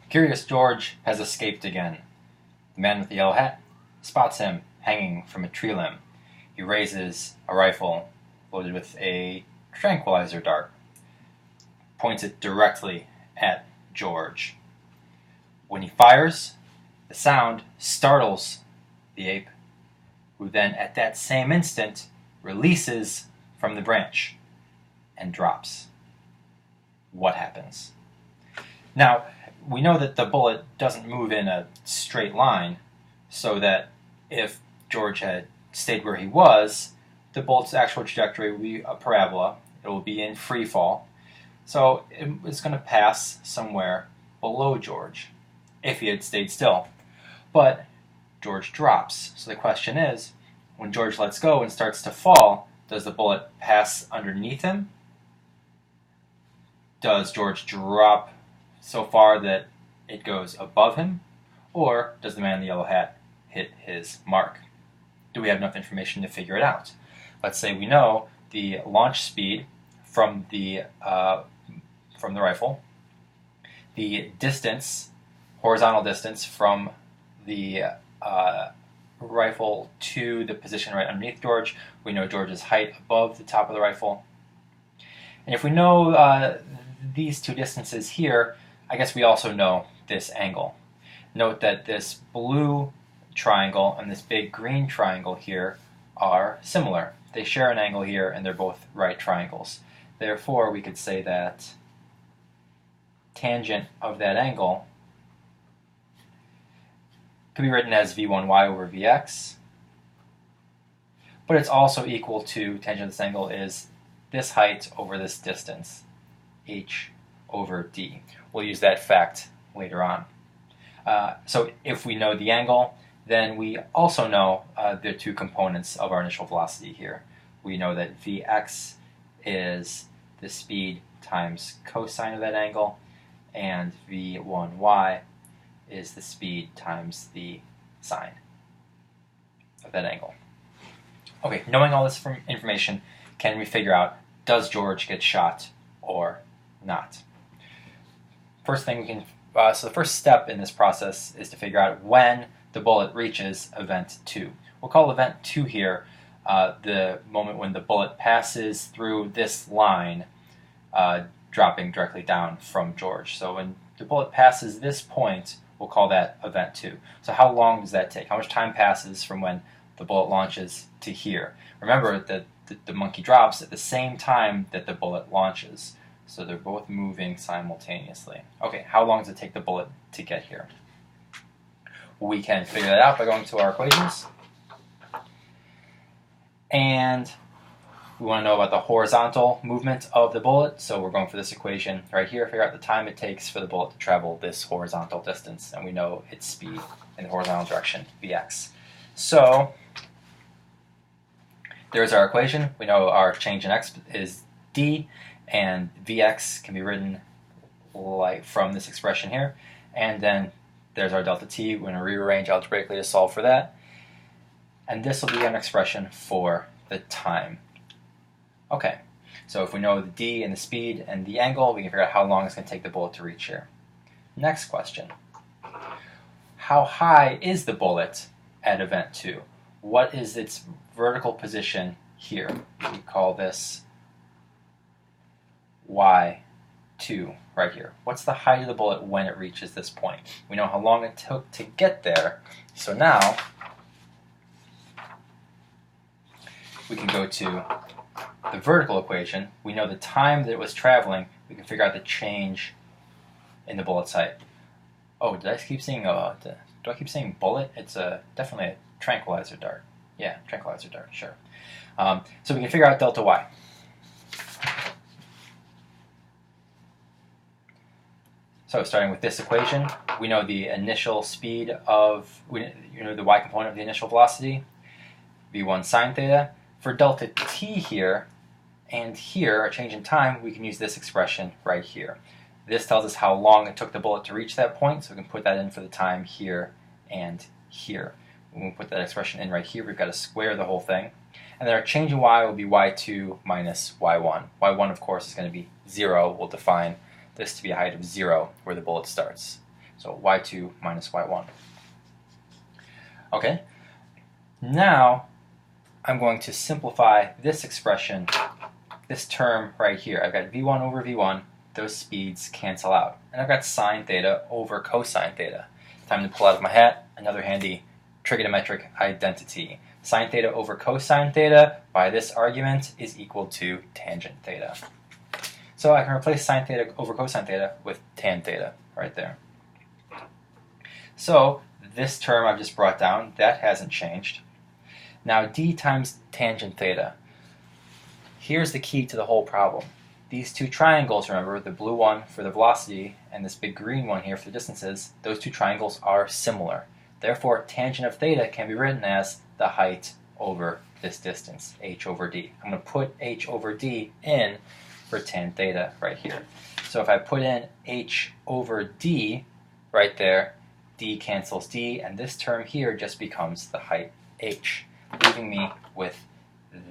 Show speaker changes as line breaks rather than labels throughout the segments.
Curious George has escaped again. The man with the yellow hat spots him hanging from a tree limb. He raises a rifle loaded with a tranquilizer dart, points it directly at George. When he fires, the sound startles the ape, who then at that same instant releases from the branch and drops. What happens? Now, we know that the bullet doesn't move in a straight line, so that if George had stayed where he was, the bullet's actual trajectory will be a parabola. It will be in free fall. So it's going to pass somewhere below George if he had stayed still. But George drops. So the question is, when George lets go and starts to fall, does the bullet pass underneath him? Does George drop so far that it goes above him? Or does the man in the yellow hat hit his mark? Do we have enough information to figure it out? Let's say we know the launch speed from the rifle, the distance, horizontal distance from the rifle to the position right underneath George. We know George's height above the top of the rifle. And if we know these two distances here, I guess we also know this angle. Note that this blue triangle and this big green triangle here are similar. They share an angle here and they're both right triangles. Therefore, we could say that tangent of that angle could be written as v1y over vx, but it's also equal to, tangent of this angle is this height over this distance, h over d. We'll use that fact later on. So if we know the angle, then we also know the two components of our initial velocity here. We know that vx is the speed times cosine of that angle, and v1y is the speed times the sine of that angle. Okay, knowing all this information, can we figure out, does George get shot or not? First thing we can, so the first step in this process is to figure out when the bullet reaches event 2. We'll call event 2 here the moment when the bullet passes through this line, dropping directly down from George. So when the bullet passes this point, we'll call that event 2. So how long does that take? How much time passes from when the bullet launches to here? Remember that the monkey drops at the same time that the bullet launches. So they're both moving simultaneously. Okay, how long does it take the bullet to get here? We can figure that out by going to our equations. And we want to know about the horizontal movement of the bullet, so we're going for this equation right here. Figure out the time it takes for the bullet to travel this horizontal distance, and we know its speed in the horizontal direction, vx. So there's our equation. We know our change in x is d, and vx can be written like from this expression here. And then there's our delta t. We're going to rearrange algebraically to solve for that. And this will be an expression for the time. Okay, so if we know the d and the speed and the angle, we can figure out how long it's going to take the bullet to reach here. Next question. How high is the bullet at event 2? What is its vertical position here? We call this y2 right here. What's the height of the bullet when it reaches this point? We know how long it took to get there, so now we can go to the vertical equation. We know the time that it was traveling. We can figure out the change in the bullet's height. Oh, did I keep saying do I keep saying bullet? It's definitely a tranquilizer dart. Yeah, tranquilizer dart, sure. So we can figure out delta y. So starting with this equation, we know the initial speed of, the y component of the initial velocity, v1 sine theta. For delta t here and here, a change in time, we can use this expression right here. This tells us how long it took the bullet to reach that point, so we can put that in for the time here and here. When we put that expression in right here, we've got to square the whole thing. And then our change in y will be y2 minus y1. y1, of course, is going to be 0. We'll define this to be a height of 0 where the bullet starts. So y2 minus y1. Okay, now I'm going to simplify this expression, this term right here. I've got v1 over v1, those speeds cancel out. And I've got sine theta over cosine theta. Time to pull out of my hat another handy trigonometric identity. Sine theta over cosine theta by this argument is equal to tangent theta. So I can replace sine theta over cosine theta with tan theta right there. So this term I've just brought down, that hasn't changed. Now d times tangent theta. Here's the key to the whole problem. These two triangles, remember, the blue one for the velocity and this big green one here for the distances, those two triangles are similar. Therefore, tangent of theta can be written as the height over this distance, h over d. I'm going to put h over d in for tan theta right here. So if I put in h over d right there, d cancels d, and this term here just becomes the height h, leaving me with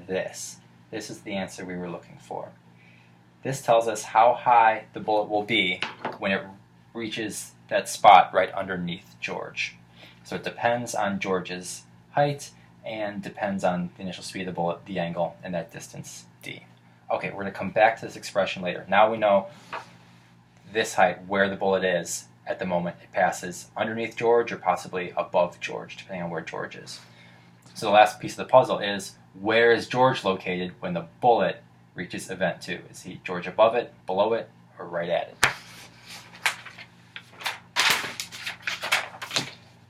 this. This is the answer we were looking for. This tells us how high the bullet will be when it reaches that spot right underneath George. So it depends on George's height and depends on the initial speed of the bullet, the angle, and that distance, d. Okay, we're going to come back to this expression later. Now we know this height, where the bullet is at the moment it passes underneath George or possibly above George, depending on where George is. So the last piece of the puzzle is, where is George located when the bullet reaches event 2? Is he George above it, below it, or right at it?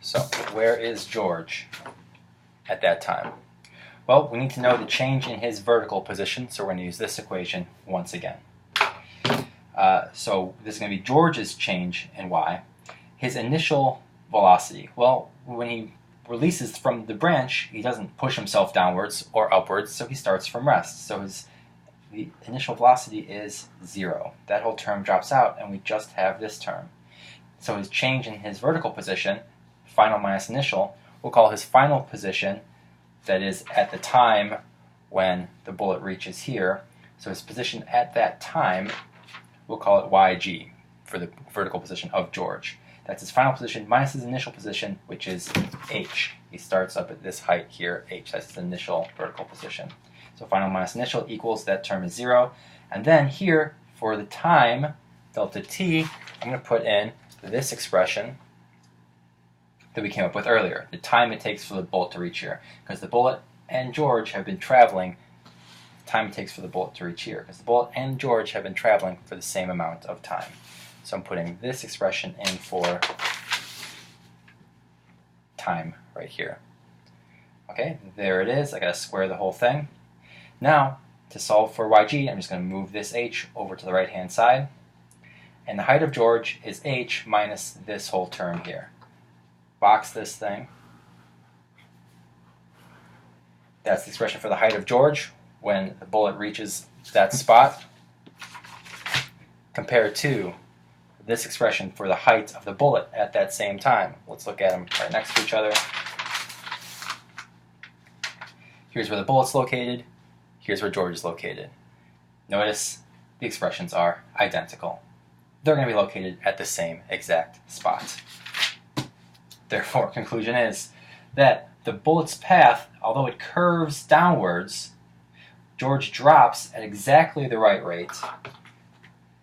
So where is George at that time? Well, we need to know the change in his vertical position, so we're going to use this equation once again. So this is going to be George's change in y. His initial velocity, well, when he releases from the branch, he doesn't push himself downwards or upwards, so he starts from rest. So the initial velocity is 0. That whole term drops out, and we just have this term. So his change in his vertical position, final minus initial, we'll call his final position, that is at the time when the bullet reaches here. So his position at that time, we'll call it yg for the vertical position of George. That's his final position minus his initial position, which is h. He starts up at this height here, h. That's his initial vertical position. So final minus initial equals, that term is 0. And then here, for the time, delta t, I'm going to put in this expression that we came up with earlier, the time it takes for the bullet to reach here. Because the bullet and George have been traveling, the time it takes for the bullet to reach here. Because the bullet and George have been traveling for the same amount of time. So I'm putting this expression in for time right here. Okay, there it is. I got to square the whole thing. Now, to solve for yg, I'm just going to move this h over to the right-hand side. And the height of George is h minus this whole term here. Box this thing. That's the expression for the height of George when the bullet reaches that spot, compared to this expression for the height of the bullet at that same time. Let's look at them right next to each other. Here's where the bullet's located. Here's where George is located. Notice the expressions are identical. They're going to be located at the same exact spot. Therefore, conclusion is that the bullet's path, although it curves downwards, George drops at exactly the right rate,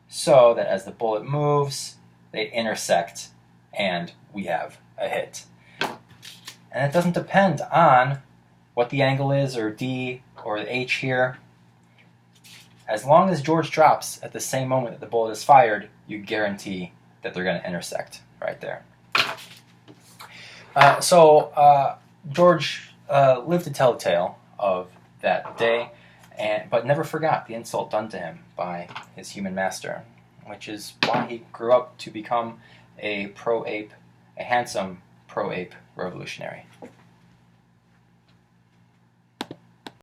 so that as the bullet moves, they intersect and we have a hit. And it doesn't depend on what the angle is, or d, or the h here. As long as George drops at the same moment that the bullet is fired, you guarantee that they're going to intersect right there. George lived to tell the tale of that day, but never forgot the insult done to him by his human master, which is why he grew up to become a pro-ape, a handsome pro-ape revolutionary.